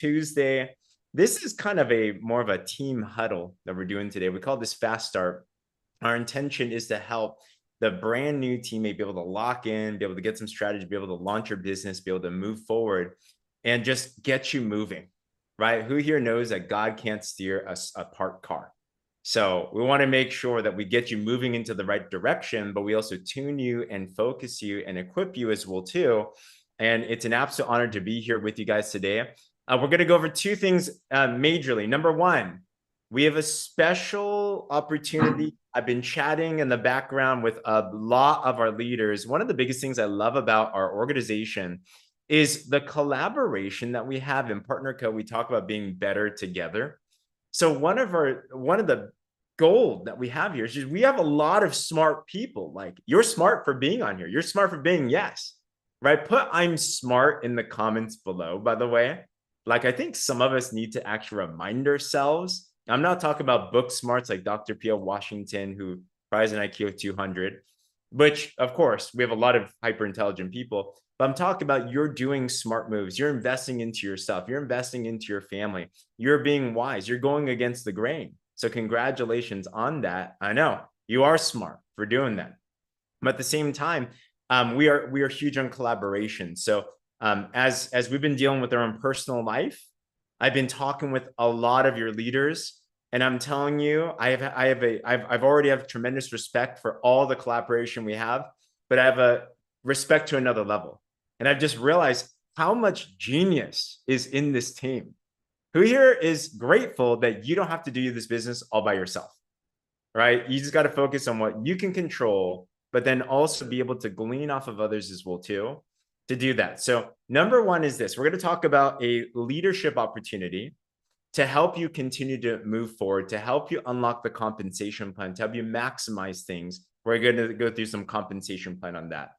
Tuesday. This is kind of a more of a team huddle that we're doing today. We call this Fast Start. Our intention is to help the brand new teammate be able to lock in, be able to get some strategy, be able to launch your business, be able to move forward and just get you moving, right? Who here knows that God can't steer a parked car? So we want to make sure that we get you moving into the right direction, but we also tune you and focus you and equip you as well too. And it's an absolute honor to be here with you guys today. We're going to go over two things majorly. Number one, we have a special opportunity. I've been chatting in the background with a lot of our leaders. One of the biggest things I love about our organization is the collaboration that we have in Partner Co. We talk about being better together. So one of the gold that we have here is just we have a lot of smart people. Like, you're smart for being on here. You're smart for being yes, right? Put I'm smart in the comments below, by the way. Like, I think some of us need to actually remind ourselves. I'm not talking about book smarts like Dr. P.L. Washington, who prize an IQ of 200, which of course we have a lot of hyper intelligent people. But I'm talking about you're doing smart moves. You're investing into yourself. You're investing into your family. You're being wise. You're going against the grain. So congratulations on that. I know you are smart for doing that. But at the same time, we are huge on collaboration. So as we've been dealing with our own personal life, I've been talking with a lot of your leaders, and I'm telling you, I've already have tremendous respect for all the collaboration we have, but I have a respect to another level. And I've just realized how much genius is in this team. Who here is grateful that you don't have to do this business all by yourself, right? You just got to focus on what you can control, but then also be able to glean off of others as well too to do that. So number one is this. We're going to talk about a leadership opportunity to help you continue to move forward, to help you unlock the compensation plan, to help you maximize things. We're going to go through some compensation plan on that.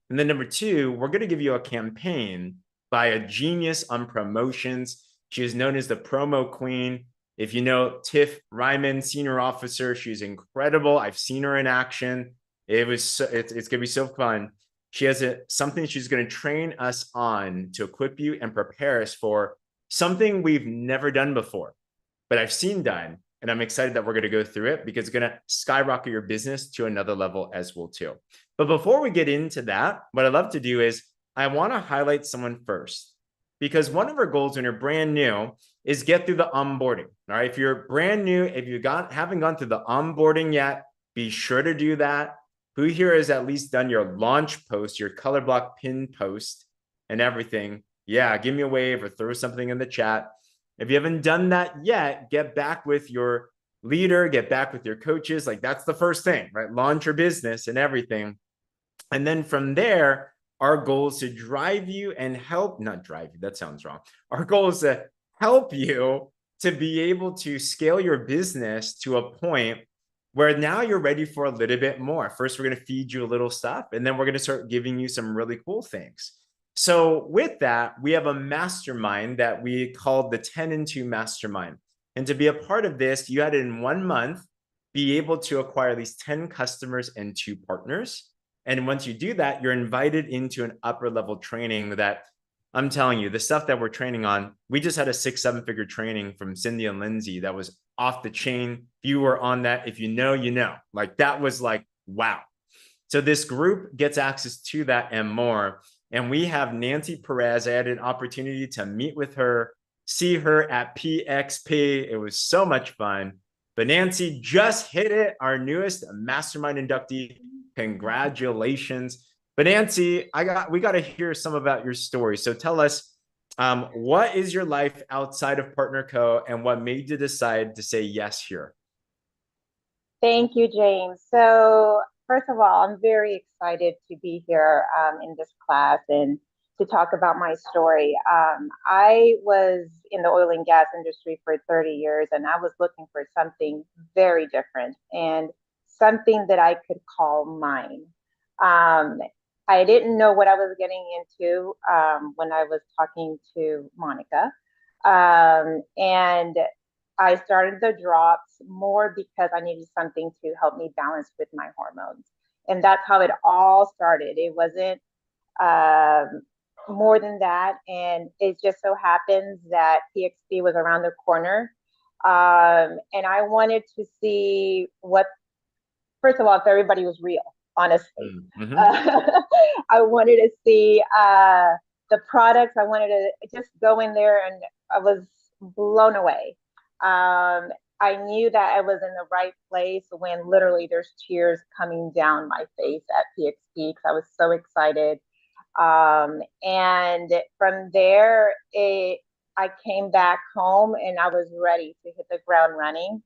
And then number two, we're going to give you a campaign by a genius on promotions. She is known as the promo queen. If you know Tiff Ryman, senior officer, she's incredible. I've seen her in action. It's going to be so fun. She has something she's going to train us on to equip you and prepare us for something we've never done before, but I've seen done. And I'm excited that we're going to go through it because it's going to skyrocket your business to another level as well too. But before we get into that, what I love to do is I want to highlight someone first, because one of our goals when you're brand new is get through the onboarding. All right. If you're brand new, if you haven't gone through the onboarding yet, be sure to do that. Who here has at least done your launch post, your color block pin post and everything? Yeah, give me a wave or throw something in the chat. If you haven't done that yet, get back with your leader, get back with your coaches. Like, that's the first thing, right? Launch your business and everything. And then from there, our goal is to drive you and help, not drive you, that sounds wrong. Our goal is to help you to be able to scale your business to a point where now you're ready for a little bit more. First, we're going to feed you a little stuff, and then we're going to start giving you some really cool things. So with that, we have a mastermind that we called the 10 and 2 mastermind. And to be a part of this, you had to, in 1 month, be able to acquire at least 10 customers and 2 partners. And once you do that, you're invited into an upper level training that I'm telling you, the stuff that we're training on, we just had a 6-7 figure training from Cindy and Lindsay that was off the chain. If you were on that, if you know, you know, like that was like, wow. So this group gets access to that and more. And we have Nancy Perez. I had an opportunity to meet with her, see her at PXP. It was so much fun. But Nancy just hit it, our newest mastermind inductee. Congratulations. But Nancy, we got to hear some about your story. So tell us, what is your life outside of Partner Co. and what made you decide to say yes here? Thank you, James. So first of all, I'm very excited to be here in this class and to talk about my story. I was in the oil and gas industry for 30 years, and I was looking for something very different and something that I could call mine. I didn't know what I was getting into when I was talking to Monica. And I started the drops more because I needed something to help me balance with my hormones. And that's how it all started. It wasn't more than that. And it just so happens that PXP was around the corner. And I wanted to see what, first of all, if everybody was real, honestly. Mm-hmm. I wanted to see the products. I wanted to just go in there, and I was blown away. I knew that I was in the right place when literally there's tears coming down my face at PXP because I was so excited. And from there, I came back home and I was ready to hit the ground running.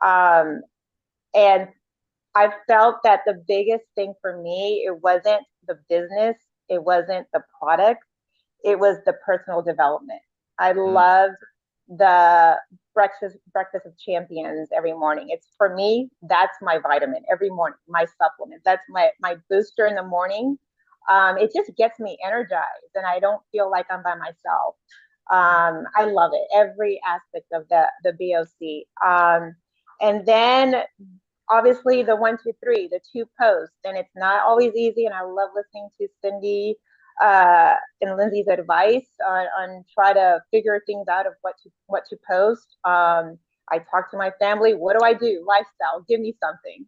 Um, and I felt that the biggest thing for me, it wasn't the business, it wasn't the product, it was the personal development. I loved the breakfast of champions every morning. It's for me, that's my vitamin every morning, my supplement. That's my booster in the morning. It just gets me energized and I don't feel like I'm by myself. I love it, every aspect of the BOC. And then obviously the 1, 2, 3, the 2 posts, and it's not always easy. And I love listening to Cindy and Lindsay's advice on try to figure things out of what to post. I talk to my family. What do I do? Lifestyle. Give me something.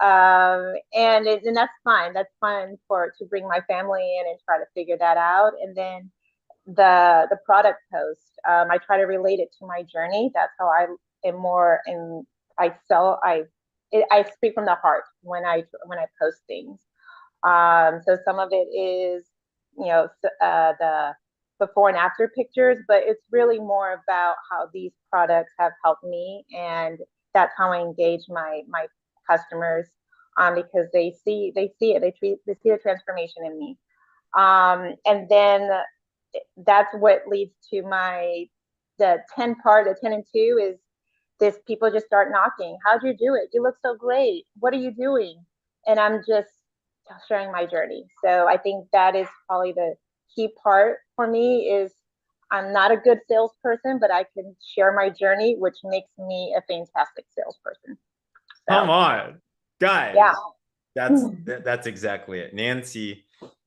And that's fine. That's fun to bring my family in and try to figure that out. And then the product post, I try to relate it to my journey. That's how I am more in. I speak from the heart when I post things. So some of it is, the before and after pictures, but it's really more about how these products have helped me, and that's how I engage my customers, because they see it, they see the transformation in me, and then that's what leads to the 10 and 2 is this: people just start knocking. How'd you do it? You look so great. What are you doing? And I'm just sharing my journey. So I think that is probably the key part for me is I'm not a good salesperson, but I can share my journey, which makes me a fantastic salesperson. Come So on, guys. yeah. That's exactly it. Nancy,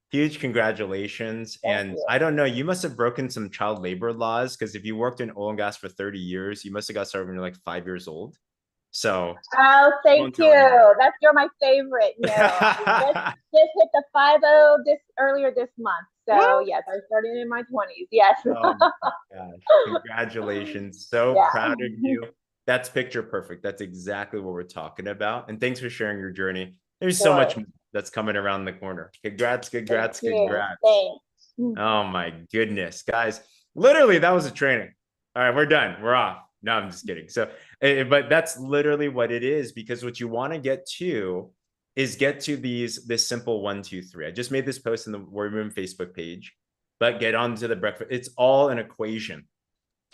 huge congratulations. Thank And you. I don't know, you must have broken some child labor laws because if you worked in oil and gas for 30 years, you must have got started when you're like 5 years old. So Oh, thank don't tell you. You're my favorite. No, I anyone. just hit the 50 earlier this month. So What? yes, I started in my 20s. Yes. Oh my gosh. Congratulations. So Yeah. proud of you. That's picture perfect. That's exactly what we're talking about. And thanks for sharing your journey. There's so much Sure. that's coming around the corner. Congrats, Thank congrats, you. congrats. Thanks. Oh my goodness, guys. Literally, that was a training. All right, we're done. We're off. No, I'm just kidding. So, but that's literally what it is, because what you want to get to is get to this simple 1, 2, 3. I just made this post in the Warrior Room Facebook page, but get onto the breakfast. It's all an equation.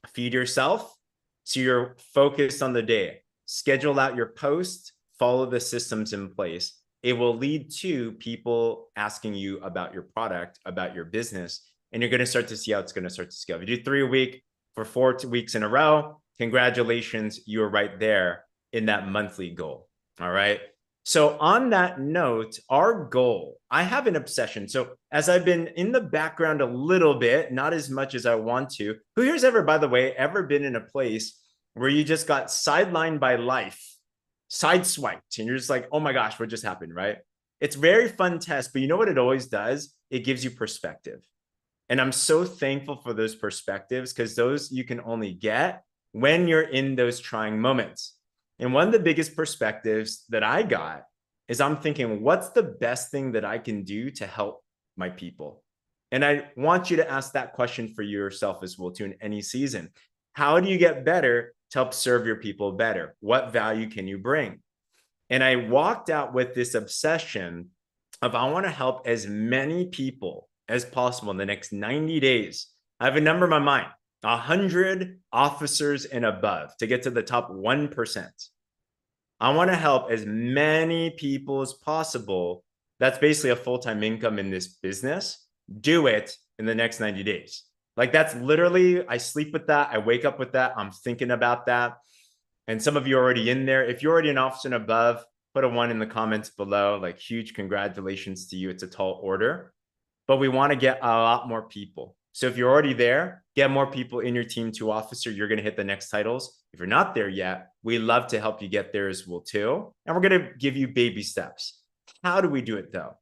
Feed yourself so you're focused on the day. Schedule out your post, follow the systems in place. It will lead to people asking you about your product, about your business, and you're going to start to see how it's going to start to scale. If you do 3 a week for 4 weeks in a row, congratulations, you're right there in that monthly goal. All right. So on that note, our goal, I have an obsession. So as I've been in the background a little bit, not as much as I want to, who here's ever, by the way, ever been in a place where you just got sidelined by life, sideswiped, and you're just like, oh my gosh, what just happened, right? It's very fun test, but you know what it always does? It gives you perspective. And I'm so thankful for those perspectives because those you can only get when you're in those trying moments. And one of the biggest perspectives that I got is I'm thinking, what's the best thing that I can do to help my people? And I want you to ask that question for yourself as well, too, in any season. How do you get better to help serve your people better? What value can you bring? And I walked out with this obsession of I want to help as many people as possible in the next 90 days. I have a number in my mind, 100 officers and above to get to the top 1%. I want to help as many people as possible. That's basically a full-time income in this business. Do it in the next 90 days. Like that's literally, I sleep with that. I wake up with that. I'm thinking about that. And some of you are already in there. If you're already an officer and above, put a 1 in the comments below. Like huge congratulations to you. It's a tall order. but we want to get a lot more people. So if you're already there, get more people in your team to officer, you're going to hit the next titles. If you're not there yet, we love to help you get there as well too. And we're going to give you baby steps. How do we do it though?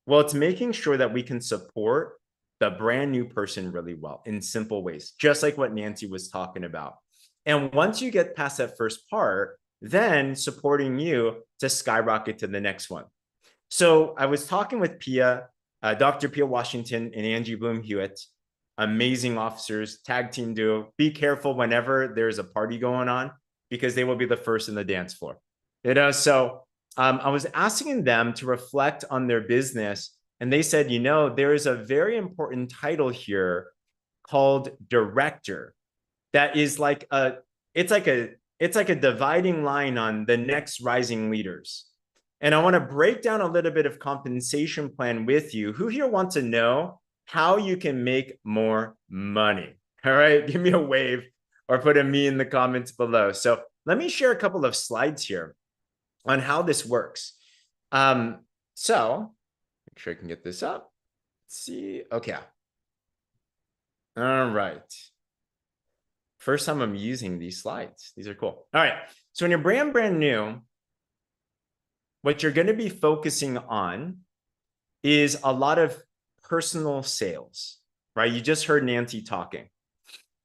Well, it's making sure that we can support the brand new person really well in simple ways, just like what Nancy was talking about. And once you get past that first part, then supporting you to skyrocket to the next one. So I was talking with Pia, Dr. Pia Washington and Angie Bloom Hewitt, amazing officers, tag team duo. Be careful whenever there's a party going on because they will be the first in the dance floor. So I was asking them to reflect on their business, and they said, there is a very important title here called director that is like it's like a dividing line on the next rising leaders. And I want to break down a little bit of compensation plan with you. Who here wants to know how you can make more money? All right, give me a wave or put a me in the comments below. So let me share a couple of slides here on how this works. So make sure I can get this up. Let's see. Okay. All right. First time I'm using these slides. These are cool. All right. So when you're brand new, what you're going to be focusing on is a lot of personal sales, right? You just heard Nancy talking.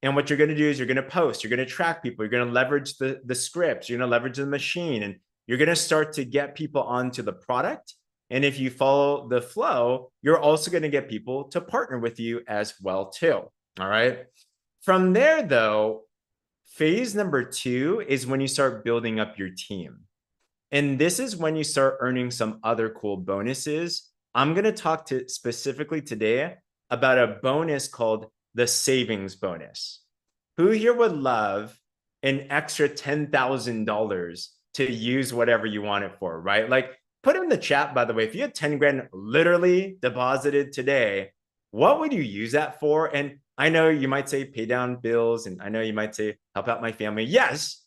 And what you're going to do is you're going to post, you're going to track people, you're going to leverage the scripts, you're going to leverage the machine, and you're going to start to get people onto the product. And if you follow the flow, you're also going to get people to partner with you as well too. All right. From there though, phase number 2 is when you start building up your team. And this is when you start earning some other cool bonuses. I'm going to talk specifically today about a bonus called the savings bonus. Who here would love an extra $10,000 to use whatever you want it for, right? Like put in the chat, by the way, if you had 10 grand literally deposited today, what would you use that for? And I know you might say pay down bills, and I know you might say help out my family. Yes,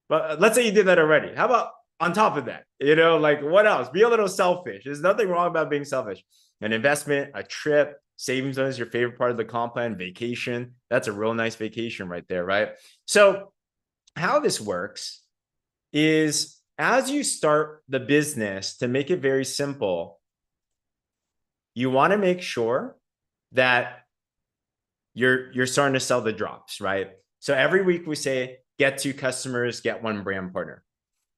but let's say you did that already. How about on top of that, like what else? Be a little selfish. There's nothing wrong about being selfish. An investment, a trip, savings is your favorite part of the comp plan, vacation. That's a real nice vacation right there, right? So how this works is as you start the business, to make it very simple, you want to make sure that you're starting to sell the drops, right? So every week we say, get 2 customers, get 1 brand partner.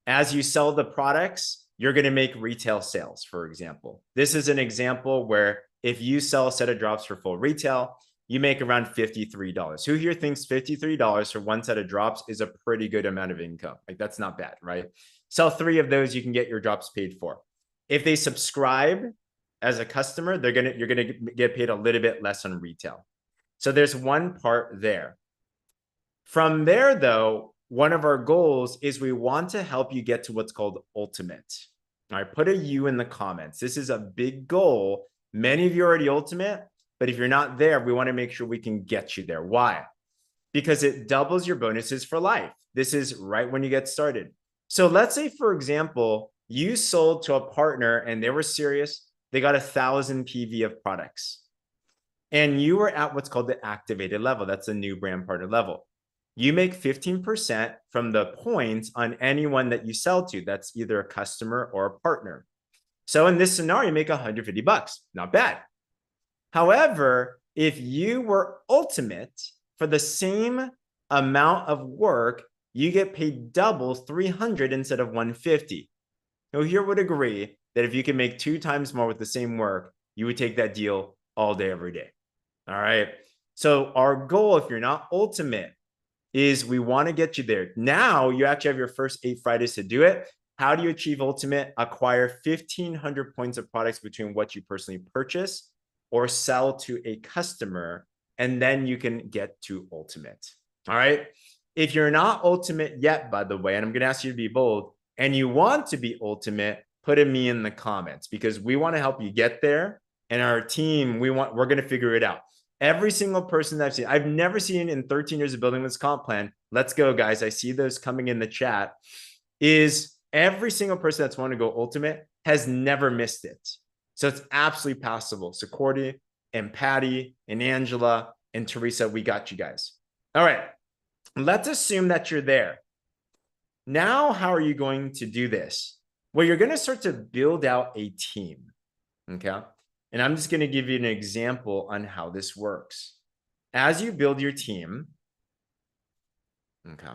As you sell the products, you're going to make retail sales, for example. This is an example where if you sell a set of drops for full retail, you make around $53. Who here thinks $53 for 1 set of drops is a pretty good amount of income? Like that's not bad, right? Sell 3 of those, you can get your drops paid for. If they subscribe as a customer, you're gonna get paid a little bit less on retail. So there's one part there. From there, though, one of our goals is we want to help you get to what's called ultimate. All right, put a U in the comments. This is a big goal. Many of you are already ultimate, but if you're not there, we want to make sure we can get you there. Why? Because it doubles your bonuses for life. This is right when you get started. So let's say, for example, you sold to a partner and they were serious. They got 1,000 PV of products. And you were at what's called the activated level. That's a new brand partner level. You make 15% from the points on anyone that you sell to. That's either a customer or a partner. So in this scenario, you make $150. Not bad. However, if you were ultimate for the same amount of work, you get paid double, 300 instead of 150. Who here would agree that if you can make 2 times more with the same work, you would take that deal all day, every day? All right. So our goal, if you're not ultimate, is we want to get you there. Now you actually have your first 8 Fridays to do it. How do you achieve ultimate? Acquire 1,500 points of products between what you personally purchase or sell to a customer, and then you can get to ultimate. All right. If you're not ultimate yet, by the way, and I'm going to ask you to be bold, and you want to be ultimate, put a me in the comments, because we want to help you get there. And our team, we're going to figure it out. Every single person that I've never seen in 13 years of building this comp plan, let's go, guys. I see those coming in the chat, is every single person that's wanting to go ultimate has never missed it. So it's absolutely possible. So Cordy, and Patty and Angela and Teresa, we got you guys. All right, let's assume that you're there. Now, how are you going to do this? Well, you're going to start to build out a team, okay? And I'm just going to give you an example on how this works. As you build your team, okay,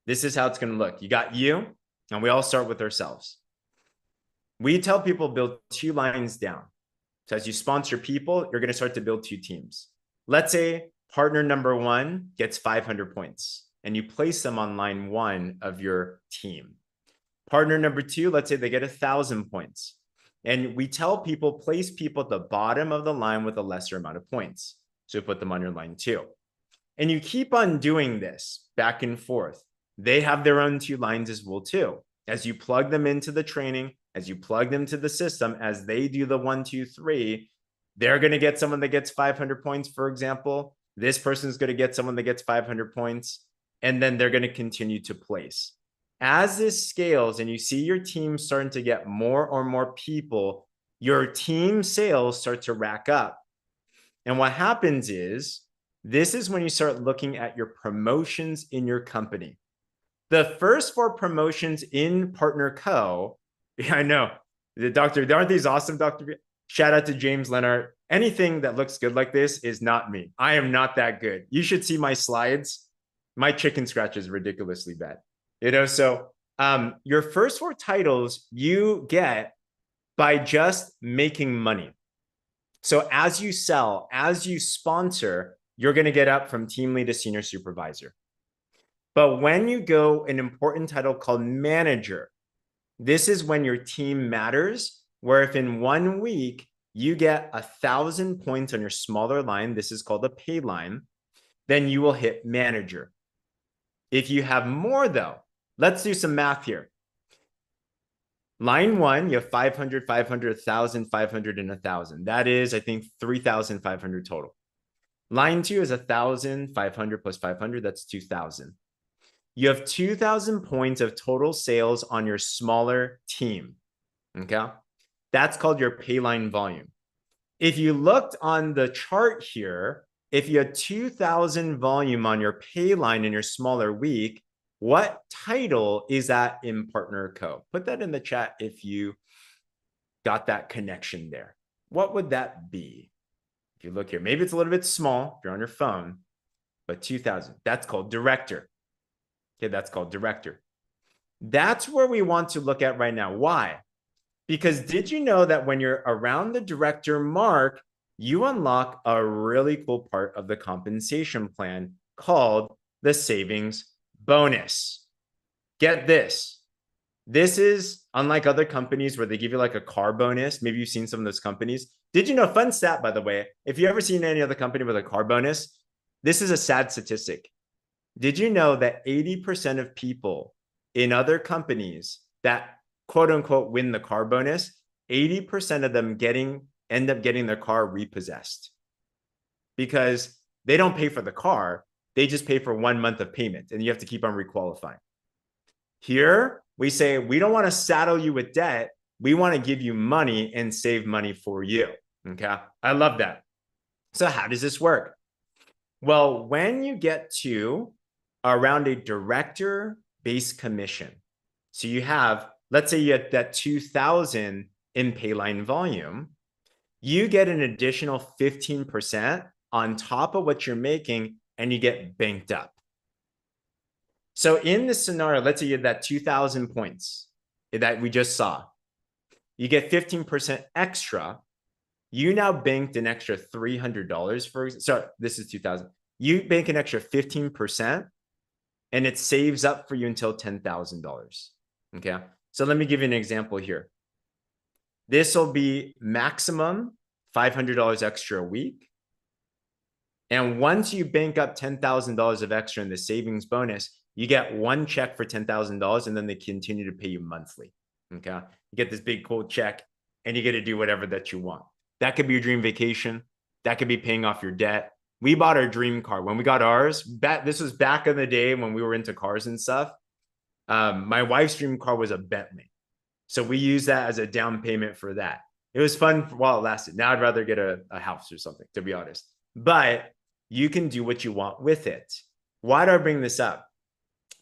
this is how it's going to look. You got you, and we all start with ourselves. We tell people build 2 lines down. So as you sponsor people, you're going to start to build 2 teams. Let's say partner number 1 gets 500 points, and you place them on line 1 of your team. Partner number 2, let's say they get 1,000 points. And we tell people, place people at the bottom of the line with a lesser amount of points. So put them on your line 2. And you keep on doing this back and forth. They have their own 2 lines as well too. As you plug them into the training, as you plug them to the system, as they do the 1, 2, 3, they're going to get someone that gets 500 points, for example. This person's going to get someone that gets 500 points, and then they're going to continue to place. As this scales and you see your team starting to get more and more people, your team sales start to rack up. And what happens is, this is when you start looking at your promotions in your company. The first 4 promotions in Partner Co. Yeah, I know. Aren't these awesome, Dr. Shout out to James Leonard. Anything that looks good like this is not me. I am not that good. You should see my slides. My chicken scratch is ridiculously bad. So your first 4 titles you get by just making money. So as you sell, as you sponsor, you're going to get up from team lead to senior supervisor. But when you go an important title called manager, this is when your team matters, where if in 1 week you get 1,000 points on your smaller line, this is called a pay line, then you will hit manager. If you have more though, let's do some math here. Line 1, you have 500, 500, 1,000, 500, and 1,000. That is, I think, 3,500 total. Line 2 is 1,500 plus 500. That's 2,000. You have 2,000 points of total sales on your smaller team. Okay. That's called your pay line volume. If you looked on the chart here, if you had 2,000 volume on your pay line in your smaller week, what title is that in Partner Co? Put that in the chat if you got that connection there. What would that be? If you look here, maybe it's a little bit small if you're on your phone, but 2,000, that's called director. Okay, that's called director. That's where we want to look at right now. Why? Because did you know that when you're around the director mark, you unlock a really cool part of the compensation plan called the savings bonus. Get this. This is unlike other companies where they give you like a car bonus. Maybe you've seen some of those companies. Did you know, fun stat, by the way, if you ever seen any other company with a car bonus, this is a sad statistic. Did you know that 80% of people in other companies that quote unquote win the car bonus, 80% of them end up getting their car repossessed because they don't pay for the car. They just pay for 1 month of payment and you have to keep on requalifying. Here we say, we don't want to saddle you with debt. We want to give you money and save money for you. Okay. I love that. So how does this work? Well, when you get to around a director base commission, so you have, let's say you had that 2,000 in payline volume, you get an additional 15% on top of what you're making and you get banked up. So in this scenario, let's say you have that 2,000 points that we just saw. You get 15% extra. You now banked an extra $300 for, so this is 2,000. You bank an extra 15% and it saves up for you until $10,000. Okay. So let me give you an example here. This will be maximum $500 extra a week. And once you bank up $10,000 of extra in the savings bonus, you get 1 check for $10,000 and then they continue to pay you monthly. Okay. You get this big cool check and you get to do whatever that you want. That could be your dream vacation. That could be paying off your debt. We bought our dream car. When we got ours, this was back in the day when we were into cars and stuff. My wife's dream car was a Bentley. So we used that as a down payment for that. It was fun while it lasted. Now I'd rather get a house or something, to be honest. But you can do what you want with it. Why do I bring this up?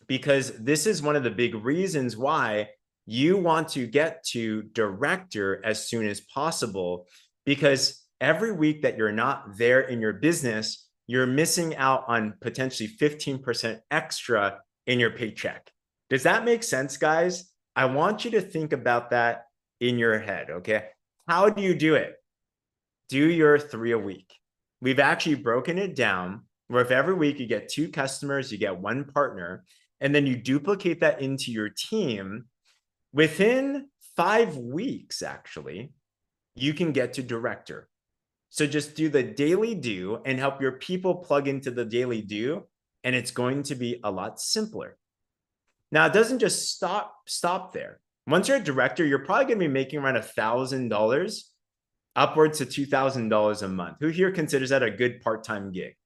Because this is one of the big reasons why you want to get to director as soon as possible. Because every week that you're not there in your business, you're missing out on potentially 15% extra in your paycheck. Does that make sense, guys? I want you to think about that in your head, okay? How do you do it? Do your 3 a week. We've actually broken it down where if every week you get 2 customers, you get 1 partner, and then you duplicate that into your team, within 5 weeks, actually, you can get to director. So just do the daily do and help your people plug into the daily do, and it's going to be a lot simpler. Now, it doesn't just stop there. Once you're a director, you're probably going to be making around $1,000, upwards to $2,000 a month. Who here considers that a good part-time gig?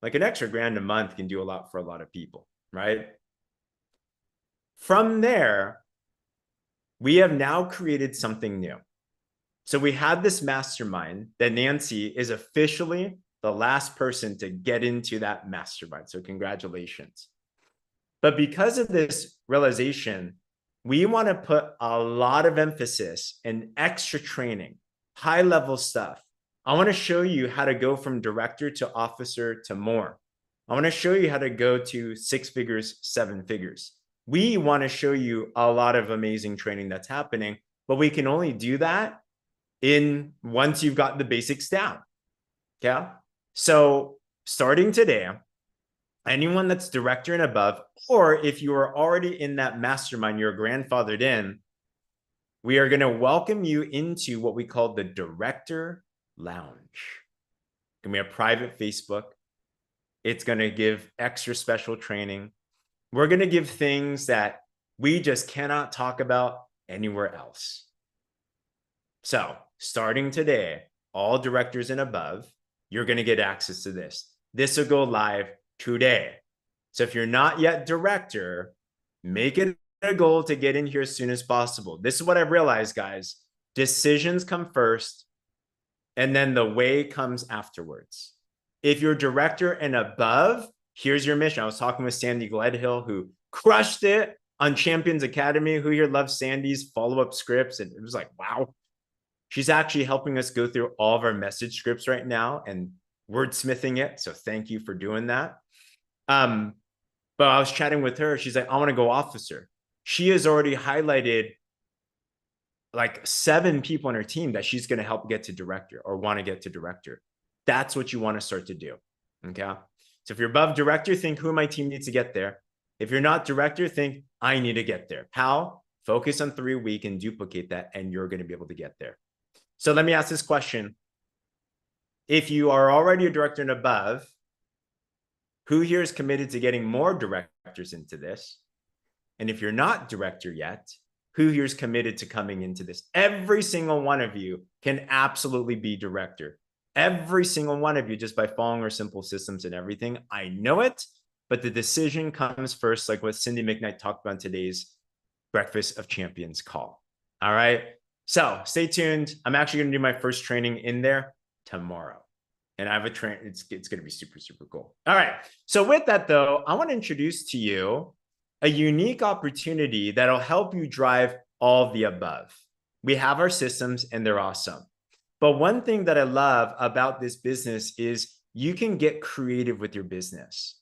Like an extra grand a month can do a lot for a lot of people, right? From there, we have now created something new. So we had this mastermind that Nancy is officially the last person to get into that mastermind. So congratulations. But because of this realization, we want to put a lot of emphasis and extra training, high level stuff. I want to show you how to go from director to officer to more. I want to show you how to go to 6 figures, 7 figures. We want to show you a lot of amazing training that's happening, but we can only do that once you've got the basics down. Okay. So starting today, anyone that's director and above, or if you are already in that mastermind, you're grandfathered in, we are going to welcome you into what we call the Director Lounge. It's going to be a private Facebook. It's going to give extra special training. We're going to give things that we just cannot talk about anywhere else. So starting today, all directors and above, you're going to get access to this. This will go live today. So if you're not yet director, make it a goal to get in here as soon as possible. This is what I've realized, guys. Decisions come first, and then the way comes afterwards. If you're director and above, here's your mission. I was talking with Sandy Gledhill, who crushed it on Champions Academy. Who here loves Sandy's follow-up scripts? And it was like, wow. She's actually helping us go through all of our message scripts right now and wordsmithing it. So thank you for doing that. But I was chatting with her. She's like, I want to go officer. She has already highlighted like 7 people on her team that she's going to help get to director or want to get to director. That's what you want to start to do. Okay. So if you're above director, think who my team needs to get there. If you're not director, think I need to get there. How? Focus on 3 a week and duplicate that, and you're going to be able to get there. So let me ask this question. If you are already a director and above, who here is committed to getting more directors into this? And if you're not director yet, who here is committed to coming into this? Every single one of you can absolutely be director. Every single one of you, just by following our simple systems and everything. I know it, but the decision comes first, like what Cindy McKnight talked about in today's Breakfast of Champions call. All right. So stay tuned. I'm actually going to do my first training in there tomorrow. And I have a train. It's going to be super, super cool. All right. So with that, though, I want to introduce to you a unique opportunity that'll help you drive all of the above. We have our systems and they're awesome. But one thing that I love about this business is you can get creative with your business.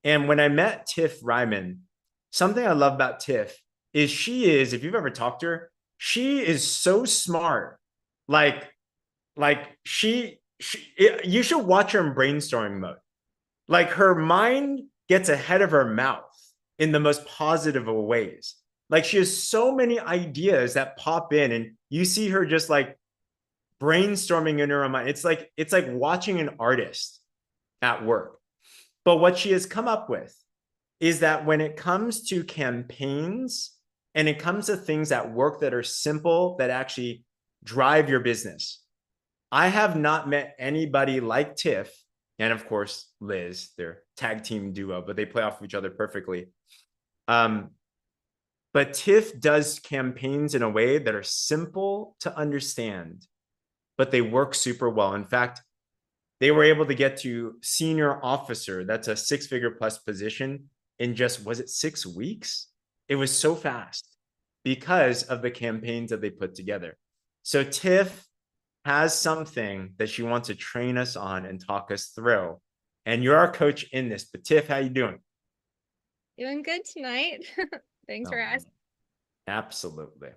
And when I met Tiff Ryman, something I love about Tiff is if you've ever talked to her, she is so smart. Like you should watch her in brainstorming mode. Like her mind gets ahead of her mouth in the most positive of ways. Like she has so many ideas that pop in and you see her just like brainstorming in her own mind. It's like watching an artist at work. But what she has come up with is that when it comes to campaigns and it comes to things at work that are simple, that actually drive your business, I have not met anybody like Tiff, and of course, Liz, they're tag team duo, but they play off of each other perfectly. But Tiff does campaigns in a way that are simple to understand but they work super well. In fact, they were able to get to senior officer. That's a 6-figure plus position in just, was it 6 weeks? It was so fast because of the campaigns that they put together. So Tiff has something that she wants to train us on and talk us through. And you're our coach in this. But Tiff, how you doing? Doing good tonight. Thanks for asking. Absolutely.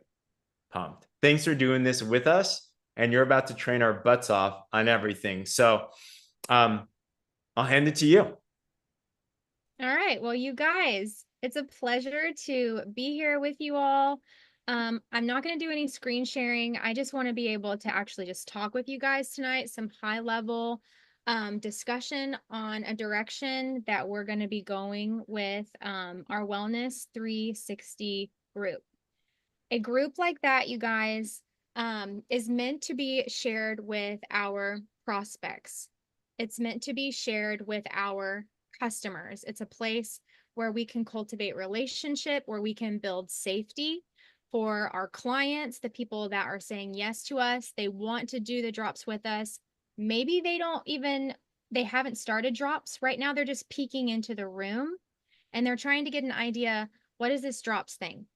Pumped. Thanks for doing this with us. And you're about to train our butts off on everything. So I'll hand it to you. All right. Well, you guys, it's a pleasure to be here with you all. I'm not going to do any screen sharing. I just want to be able to actually just talk with you guys tonight, some high level discussion on a direction that we're going to be going with our Wellness 360 group. A group like that, you guys, is meant to be shared with our prospects. It's meant to be shared with our customers. It's a place where we can cultivate relationship, where we can build safety for our clients, the people that are saying yes to us. They want to do the drops with us. Maybe they haven't started drops right now. They're just peeking into the room and they're trying to get an idea. What is this drops thing?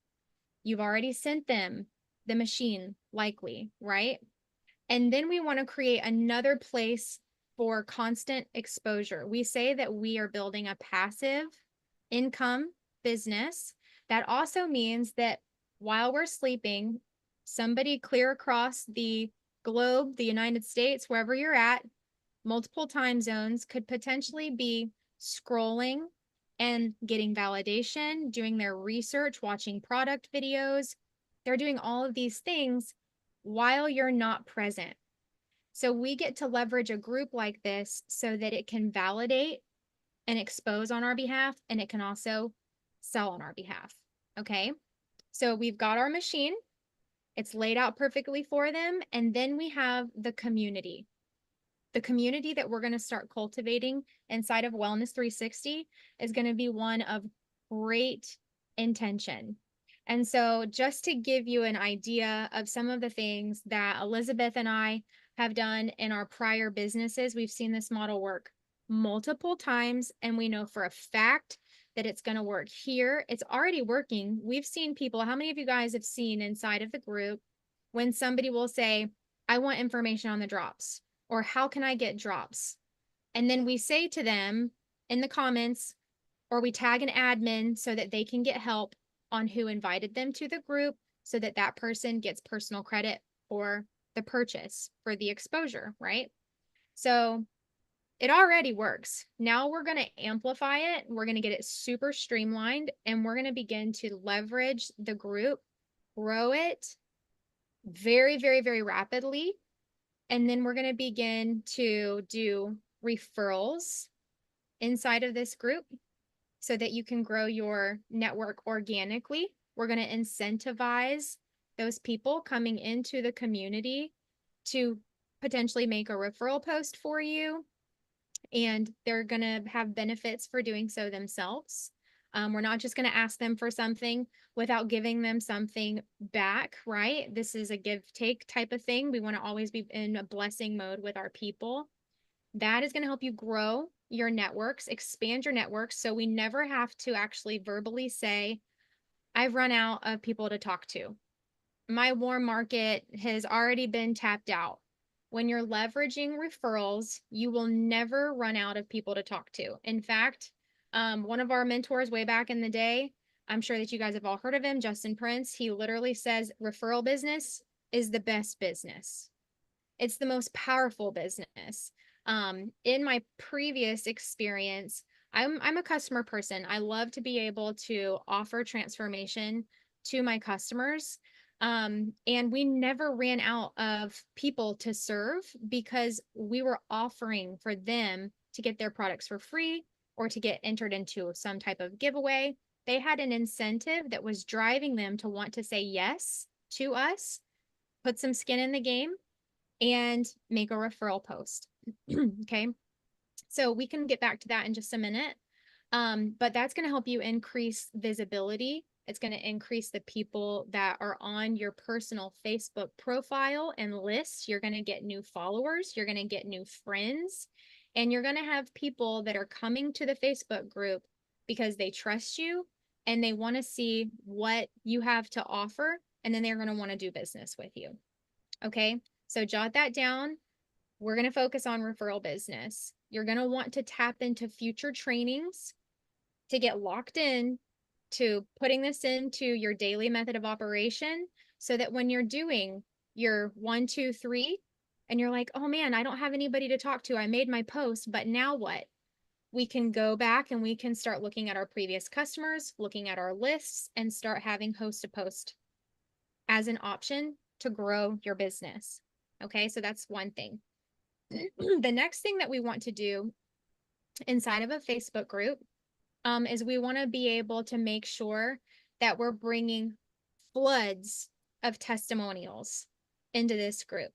You've already sent them the machine, likely, right? And then we want to create another place for constant exposure. We say that we are building a passive income business. That also means that while we're sleeping, somebody clear across the globe, the United States, wherever you're at, multiple time zones could potentially be scrolling and getting validation, doing their research, watching product videos. They're doing all of these things while you're not present. So we get to leverage a group like this so that it can validate and expose on our behalf, and it can also sell on our behalf. Okay. So we've got our machine. It's laid out perfectly for them. And then we have the community. The community that we're going to start cultivating inside of Wellness 360 is going to be one of great intention. And so just to give you an idea of some of the things that Elizabeth and I have done in our prior businesses, we've seen this model work multiple times, and we know for a fact that it's going to work here. It's already working. We've seen people, how many of you guys have seen inside of the group when somebody will say, I want information on the drops, or how can I get drops? And then we say to them in the comments, or we tag an admin so that they can get help on who invited them to the group so that that person gets personal credit for the purchase, for the exposure, right? So it already works. Now we're going to amplify it. We're going to get it super streamlined, and we're going to begin to leverage the group, grow it very, very, very rapidly. And then we're going to begin to do referrals inside of this group so that you can grow your network organically. We're going to incentivize those people coming into the community to potentially make a referral post for you, and they're going to have benefits for doing so themselves. We're not just going to ask them for something without giving them something back, right? This is a give take type of thing. We want to always be in a blessing mode with our people. That is going to help you grow your networks, expand your networks. So we never have to actually verbally say, I've run out of people to talk to. My warm market has already been tapped out. When you're leveraging referrals, you will never run out of people to talk to. In fact, one of our mentors way back in the day, I'm sure that you guys have all heard of him, Justin Prince. He literally says referral business is the best business. It's the most powerful business. In my previous experience, I'm a customer person. I love to be able to offer transformation to my customers. And we never ran out of people to serve because we were offering for them to get their products for free or to get entered into some type of giveaway. They had an incentive that was driving them to want to say yes to us, put some skin in the game, and make a referral post. Okay. So we can get back to that in just a minute. But that's going to help you increase visibility It's going to increase the people that are on your personal Facebook profile and list. You're going to get new followers. You're going to get new friends. And you're going to have people that are coming to the Facebook group because they trust you and they want to see what you have to offer. And then they're going to want to do business with you. Okay. So jot that down. We're going to focus on referral business. You're going to want to tap into future trainings to get locked in to putting this into your daily method of operation so that when you're doing your 1, 2, 3, and you're like, oh man, I don't have anybody to talk to. I made my post, but now what? We can go back and we can start looking at our previous customers, looking at our lists, and start having host to post as an option to grow your business. Okay, so that's one thing. The next thing that we want to do inside of a Facebook group is we want to be able to make sure that we're bringing floods of testimonials into this group.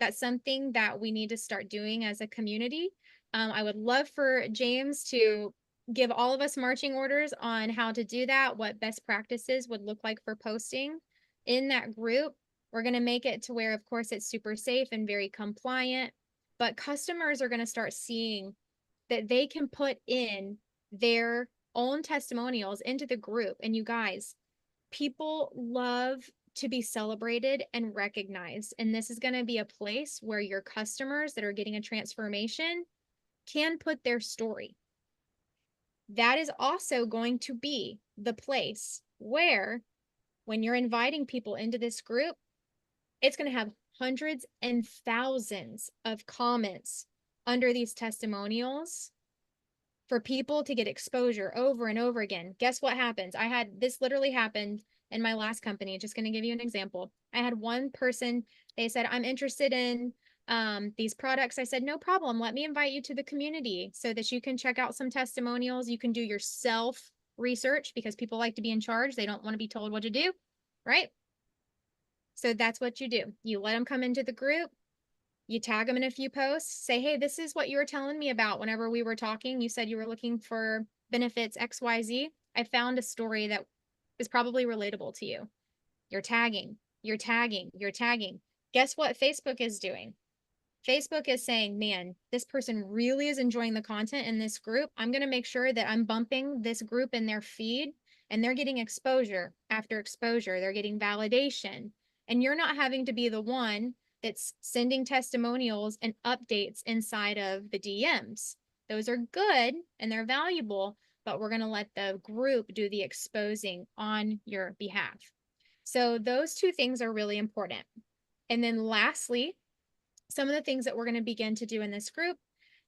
That's something that we need to start doing as a community. I would love for James to give all of us marching orders on how to do that, what best practices would look like for posting in that group. We're going to make it to where, of course, it's super safe and very compliant, but customers are going to start seeing that they can put in their own testimonials into the group. And you guys, people love to be celebrated and recognized. And this is going to be a place where your customers that are getting a transformation can put their story. That is also going to be the place where, when you're inviting people into this group, it's going to have hundreds and thousands of comments under these testimonials for people to get exposure over and over again. Guess what happens? This literally happened in my last company. Just going to give you an example. I had one person, they said, I'm interested in these products. I said, no problem. Let me invite you to the community so that you can check out some testimonials. You can do your self research because people like to be in charge. They don't want to be told what to do, right? So that's what you do. You let them come into the group. You tag them in a few posts, say, hey, this is what you were telling me about whenever we were talking. You said you were looking for benefits XYZ. I found a story that is probably relatable to you. You're tagging, you're tagging, you're tagging. Guess what Facebook is doing? Facebook is saying, man, this person really is enjoying the content in this group. I'm going to make sure that I'm bumping this group in their feed and they're getting exposure after exposure. They're getting validation. And you're not having to be the one that's sending testimonials and updates inside of the DMs. Those are good and they're valuable, but we're going to let the group do the exposing on your behalf. So those two things are really important. And then lastly, some of the things that we're going to begin to do in this group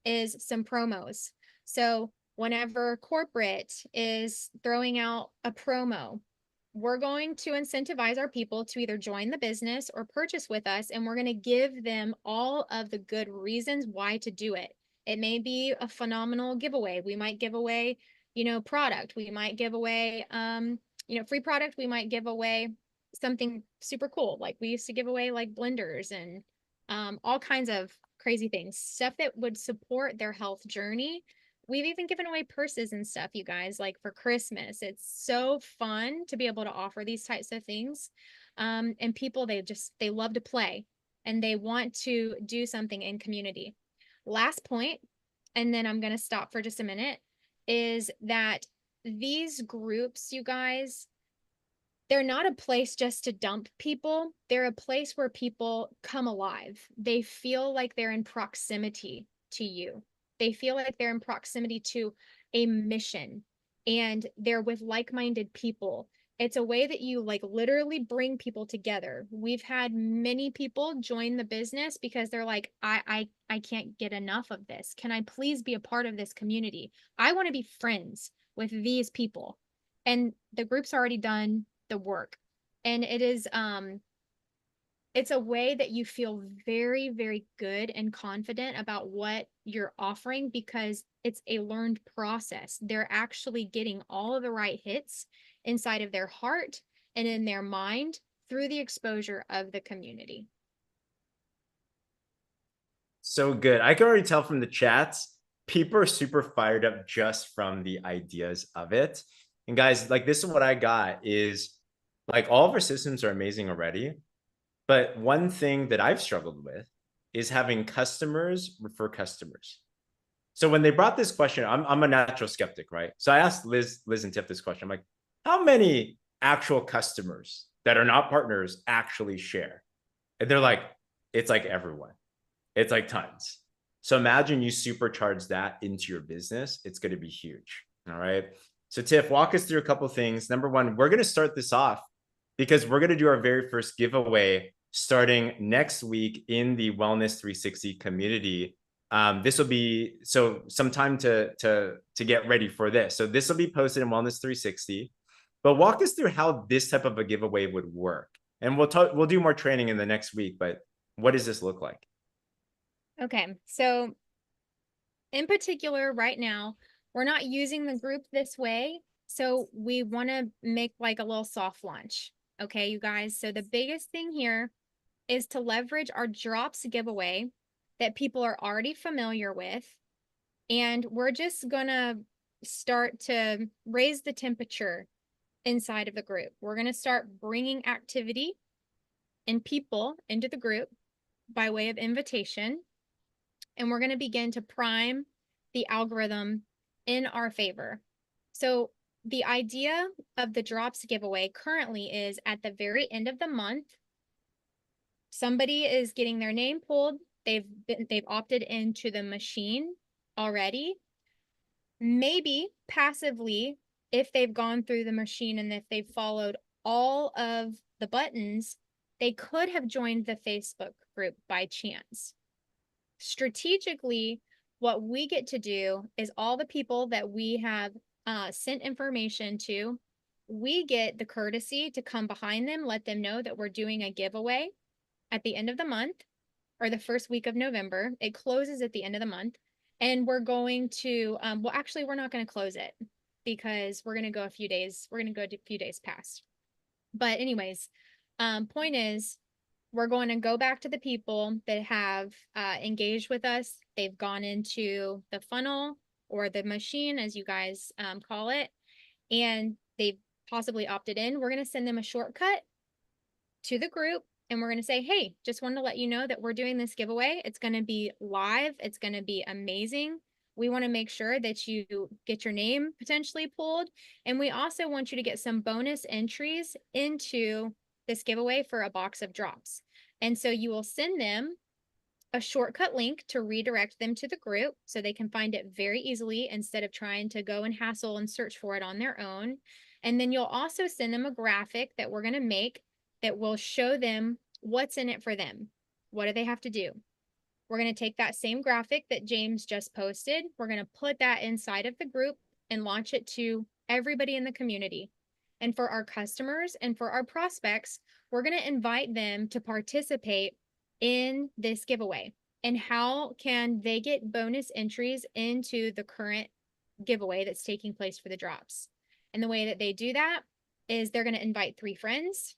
is some promos. So whenever corporate is throwing out a promo, we're going to incentivize our people to either join the business or purchase with us, and we're going to give them all of the good reasons why to do it. It may be a phenomenal giveaway. We might give away, product. We might give away, free product. We might give away something super cool. Like we used to give away like blenders and all kinds of crazy things, stuff that would support their health journey. We've even given away purses and stuff, you guys, like for Christmas. It's so fun to be able to offer these types of things. And people, they love to play and they want to do something in community. Last point, and then I'm going to stop for just a minute, is that these groups, you guys, they're not a place just to dump people. They're a place where people come alive. They feel like they're in proximity to you. They feel like they're in proximity to a mission and they're with like-minded people. It's a way that you like literally bring people together. We've had many people join the business because they're like, I can't get enough of this. Can I please be a part of this community? I want to be friends with these people. And the group's already done the work. And it is it's a way that you feel very, very good and confident about what you're offering because it's a learned process. They're actually getting all of the right hits inside of their heart and in their mind through the exposure of the community. So good. I can already tell from the chats, people are super fired up just from the ideas of it. And guys, like this is what I got is like all of our systems are amazing already. But one thing that I've struggled with is having customers refer customers. So when they brought this question, I'm a natural skeptic, right? So I asked Liz and Tiff this question. I'm like, how many actual customers that are not partners actually share? And they're like, it's like everyone. It's like tons. So imagine you supercharge that into your business. It's going to be huge. All right. So Tiff, walk us through a couple of things. Number one, we're going to start this off because we're going to do our very first giveaway starting next week in the Wellness 360 community. This will be so some time to get ready for this. So this will be posted in Wellness 360. But walk us through how this type of a giveaway would work. And we'll do more training in the next week, but what does this look like? Okay, so in particular, right now, we're not using the group this way. So we want to make like a little soft launch. Okay, you guys. So the biggest thing here is to leverage our drops giveaway that people are already familiar with. And we're just going to start to raise the temperature inside of the group. We're going to start bringing activity and people into the group by way of invitation. And we're going to begin to prime the algorithm in our favor. So the idea of the drops giveaway currently is at the very end of the month, somebody is getting their name pulled. They've opted into the machine already. Maybe passively, if they've gone through the machine and if they've followed all of the buttons, they could have joined the Facebook group by chance. Strategically, what we get to do is all the people that we have sent information to, we get the courtesy to come behind them, let them know that we're doing a giveaway at the end of the month or the first week of November. It closes at the end of the month. And we're going to, well, actually, we're not going to close it because we're going to go a few days. We're going to go a few days past. But anyways, point is, we're going to go back to the people that have engaged with us. They've gone into the funnel or the machine, as you guys call it, and they've possibly opted in. We're going to send them a shortcut to the group, and we're going to say, hey, just wanted to let you know that we're doing this giveaway. It's going to be live. It's going to be amazing. We want to make sure that you get your name potentially pulled. And we also want you to get some bonus entries into this giveaway for a box of drops. And so you will send them a shortcut link to redirect them to the group so they can find it very easily instead of trying to go and hassle and search for it on their own. And then you'll also send them a graphic that we're going to make that will show them what's in it for them. What do they have to do? We're going to take that same graphic that James just posted. We're going to put that inside of the group and launch it to everybody in the community. And for our customers and for our prospects, we're going to invite them to participate in this giveaway. And how can they get bonus entries into the current giveaway that's taking place for the drops? And the way that they do that is they're going to invite 3 friends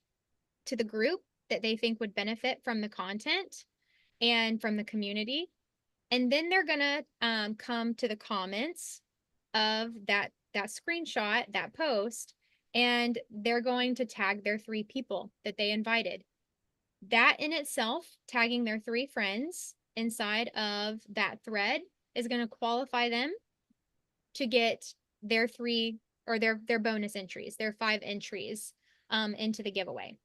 to the group that they think would benefit from the content and from the community. And then they're going to come to the comments of that screenshot, that post, and they're going to tag their 3 people that they invited. That in itself, tagging their 3 friends inside of that thread is going to qualify them to get their 3 or their bonus entries, their 5 entries into the giveaway.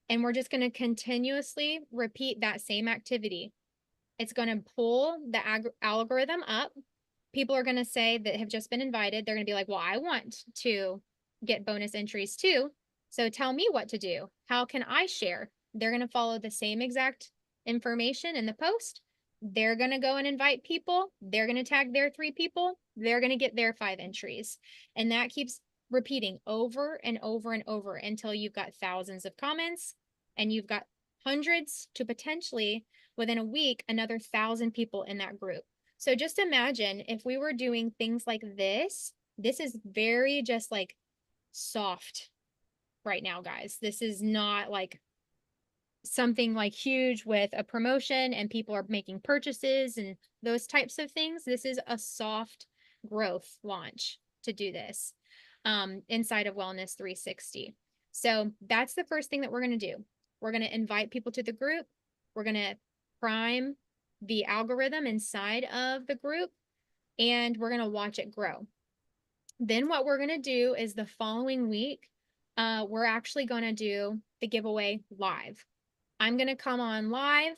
And we're just going to continuously repeat that same activity. It's going to pull the algorithm up. People are going to say that have just been invited. They're going to be like, well, I want to get bonus entries too. So tell me what to do. How can I share? They're going to follow the same exact information in the post. They're going to go and invite people. They're going to tag their 3 people. They're going to get their 5 entries. And that keeps repeating over and over and over until you've got thousands of comments and you've got hundreds to potentially within a week, another 1,000 people in that group. So just imagine if we were doing things like this. This is very just like soft right now, guys. This is not like something like huge with a promotion and people are making purchases and those types of things. This is a soft growth launch to do this. inside of Wellness 360. So that's the first thing that we're going to do. We're going to invite people to the group. We're going to prime the algorithm inside of the group, and we're going to watch it grow. Then what we're going to do is the following week, we're actually going to do the giveaway live. I'm going to come on live,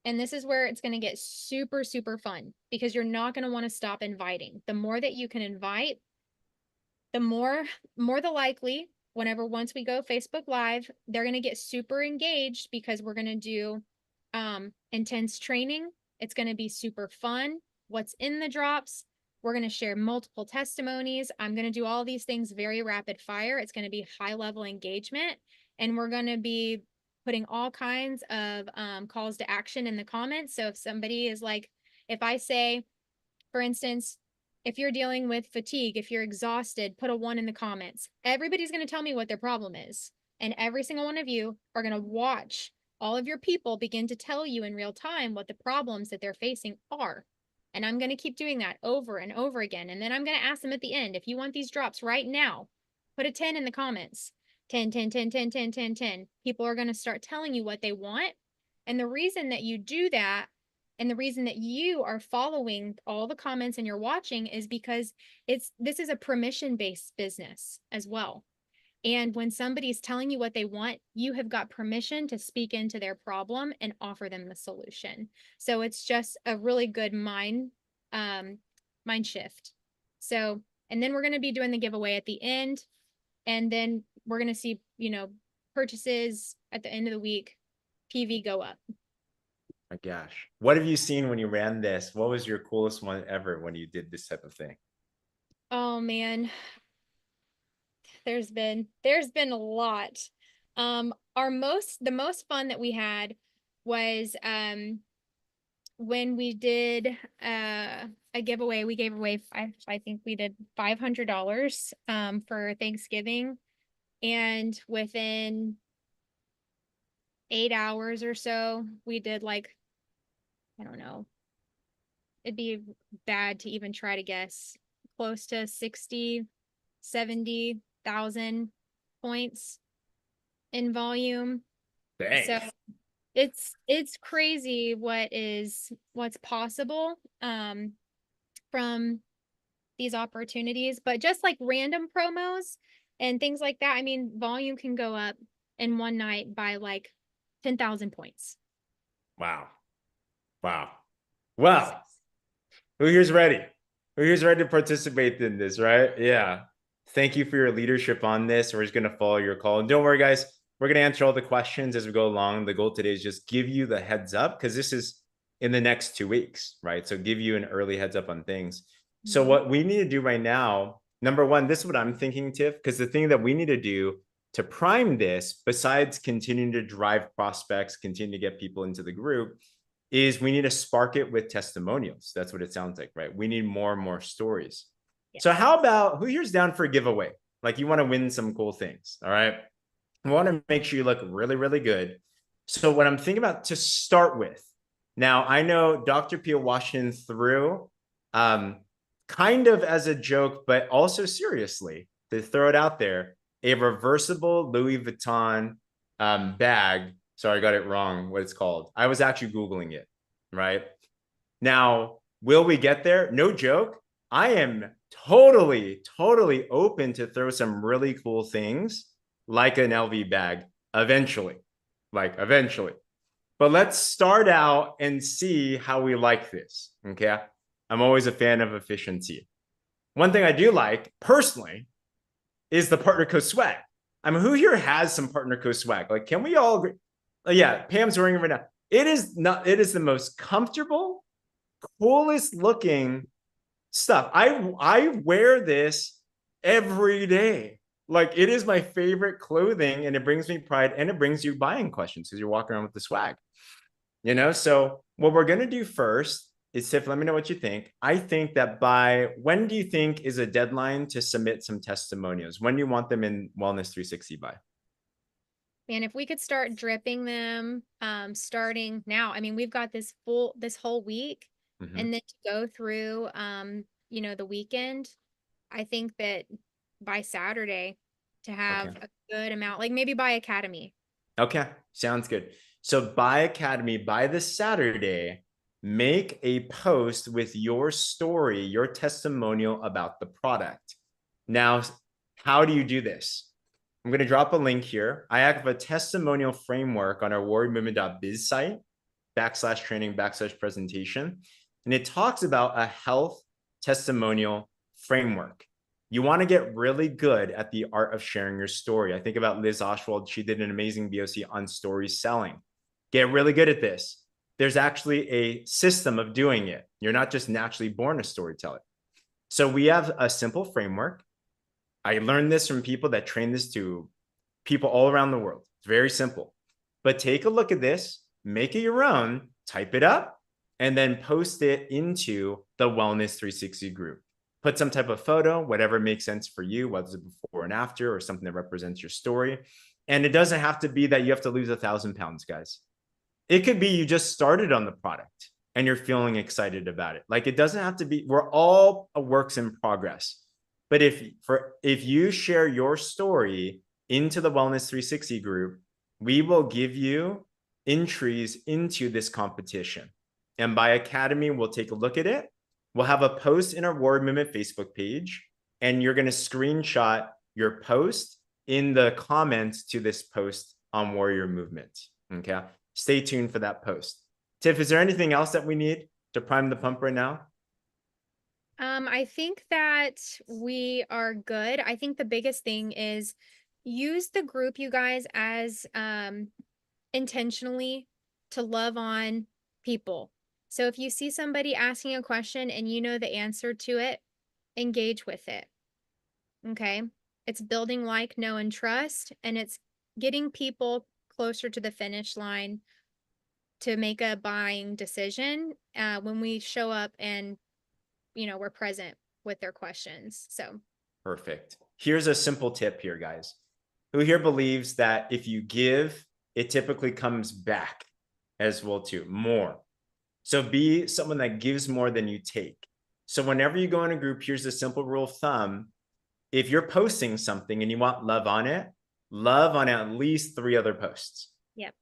and this is where it's going to get super, super fun, because you're not going to want to stop inviting. The more that you can invite, the more the likely, once we go Facebook Live, they're going to get super engaged, because we're going to do intense training. It's going to be super fun. What's in the drops? We're going to share multiple testimonies. I'm going to do all these things very rapid fire. It's going to be high level engagement, and we're going to be putting all kinds of calls to action in the comments. So if somebody is like, if I say, for instance, if you're dealing with fatigue, if you're exhausted, put a 1 in the comments. Everybody's going to tell me what their problem is. And every single one of you are going to watch all of your people begin to tell you in real time what the problems that they're facing are. And I'm going to keep doing that over and over again. And then I'm going to ask them at the end, if you want these drops right now, put a 10 in the comments. 10, 10, 10, 10, 10, 10, 10. People are going to start telling you what they want. And the reason that you do that, and the reason that you are following all the comments and you're watching, is because this is a permission-based business as well. And when somebody's telling you what they want, you have got permission to speak into their problem and offer them the solution. So it's just a really good mind shift. So, and then we're going to be doing the giveaway at the end. And then we're going to see, purchases at the end of the week, PV go up. My gosh. What have you seen when you ran this? What was your coolest one ever when you did this type of thing? Oh man. There's been a lot. The most fun that we had was when we did a giveaway. We gave away I think we did $500 for Thanksgiving, and within 8 hours or so, we did, like, I don't know, it'd be bad to even try to guess, close to 60, 70,000 points in volume. Thanks. So it's crazy what's possible from these opportunities. But just like random promos and things like that, I mean, volume can go up in one night by like 10,000 points. Wow. Well, who here's ready? Who here's ready to participate in this, right? Yeah. Thank you for your leadership on this. We're just going to follow your call. And don't worry, guys. We're going to answer all the questions as we go along. The goal today is just give you the heads up, because this is in the next 2 weeks, right? So give you an early heads up on things. So what we need to do right now, number one, this is what I'm thinking, Tiff, because the thing that we need to do to prime this, besides continuing to drive prospects, continue to get people into the group, is we need to spark it with testimonials. That's what it sounds like, right? We need more and more stories. Yes. So how about, who here's down for a giveaway? Like, you want to win some cool things, all right? I want to make sure you look really, really good. So what I'm thinking about to start with, now I know Dr. Pia Washington threw, kind of as a joke, but also seriously, to throw it out there, a reversible Louis Vuitton bag. Sorry, I got it wrong, what it's called. I was actually Googling it, right? Now, will we get there? No joke. I am totally open to throw some really cool things like an LV bag eventually. But let's start out and see how we like this, okay? I'm always a fan of efficiency. One thing I do like, personally, is the partner code swag. I mean, who here has some partner code swag? Like, can we all agree? Yeah, Pam's wearing it right now. It is the most comfortable, coolest looking stuff. I wear this every day. Like, it is my favorite clothing, and it brings me pride, and it brings you buying questions because you're walking around with the swag. So what we're going to do first is, Tiff, let me know what you think. I think that when do you think is a deadline to submit some testimonials? When do you want them in Wellness 360 by? And if we could start dripping them starting now, I mean, we've got this whole week, and then to go through, the weekend, I think that by Saturday to have Okay. a good amount, like maybe by Academy. Okay, sounds good. So by Academy, by this Saturday, make a post with your story, your testimonial about the product. Now, how do you do this? I'm going to drop a link here. I have a testimonial framework on our warriormovement.biz site, /training/presentation. And it talks about a health testimonial framework. You want to get really good at the art of sharing your story. I think about Liz Oswald. She did an amazing VOC on story selling. Get really good at this. There's actually a system of doing it. You're not just naturally born a storyteller. So we have a simple framework. I learned this from people that train this to people all around the world. It's very simple. But take a look at this, make it your own, type it up, and then post it into the Wellness 360 group. Put some type of photo, whatever makes sense for you, whether it's before and after or something that represents your story. And it doesn't have to be that you have to lose 1,000 pounds, guys. It could be you just started on the product and you're feeling excited about it. Like it doesn't have to be, we're all a works in progress. But if you share your story into the Wellness 360 group, we will give you entries into this competition. And by Academy, we'll take a look at it. We'll have a post in our Warrior Movement Facebook page, and you're going to screenshot your post in the comments to this post on Warrior Movement. Okay. Stay tuned for that post. Tiff, is there anything else that we need to prime the pump right now? I think that we are good. I think the biggest thing is use the group, you guys, as intentionally to love on people. So if you see somebody asking a question and you know the answer to it, engage with it. Okay. It's building like, know, and trust, and it's getting people closer to the finish line to make a buying decision when we show up and, we're present with their questions. So perfect. Here's a simple tip here, guys. Who here believes that if you give, it typically comes back as well too, more. So be someone that gives more than you take. So whenever you go in a group, here's a simple rule of thumb. If you're posting something and you want love on it, love on at least 3 other posts. Yep.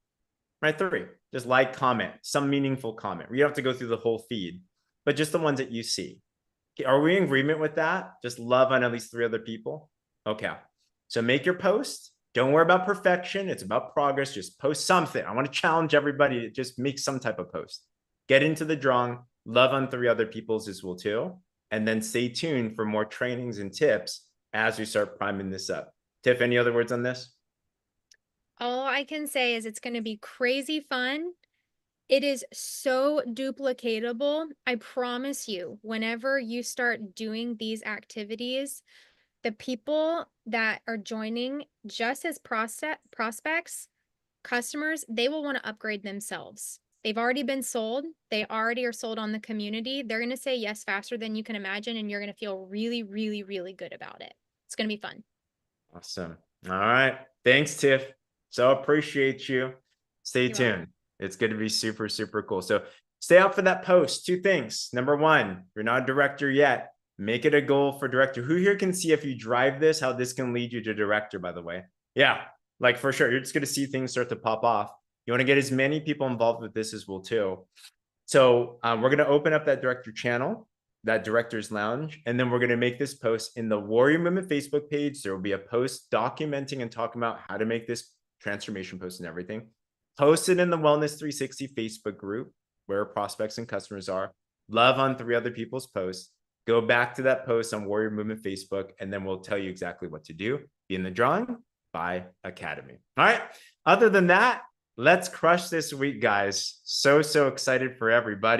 Right, 3. Just like, comment, some meaningful comment. You don't have to go through the whole feed, but just the ones that you see. Are we in agreement with that? Just love on at least 3 other people? Okay. So make your post. Don't worry about perfection. It's about progress. Just post something. I want to challenge everybody to just make some type of post. Get into the drawing. Love on 3 other people's as well too. And then stay tuned for more trainings and tips as we start priming this up. Tiff, any other words on this? All I can say is it's going to be crazy fun. It is so duplicatable. I promise you, whenever you start doing these activities, the people that are joining just as prospects, customers, they will want to upgrade themselves. They've already been sold. They already are sold on the community. They're going to say yes faster than you can imagine, and you're going to feel really, really, really good about it. It's going to be fun. Awesome. All right. Thanks, Tiff. So appreciate you. Stay tuned. Welcome. It's going to be super, super cool. So stay out for that post. 2 things. Number 1, you're not a director yet. Make it a goal for director. Who here can see if you drive this, how this can lead you to director, by the way? Yeah, like for sure. You're just going to see things start to pop off. You want to get as many people involved with this as well too. So we're going to open up that director channel, that director's lounge, and then we're going to make this post in the Warrior Movement Facebook page. There will be a post documenting and talking about how to make this transformation post and everything. Post it in the Wellness 360 Facebook group where prospects and customers are. Love on 3 other people's posts. Go back to that post on Warrior Movement Facebook, and then we'll tell you exactly what to do. Be in the drawing by Academy. All right. Other than that, let's crush this week, guys. So excited for everybody.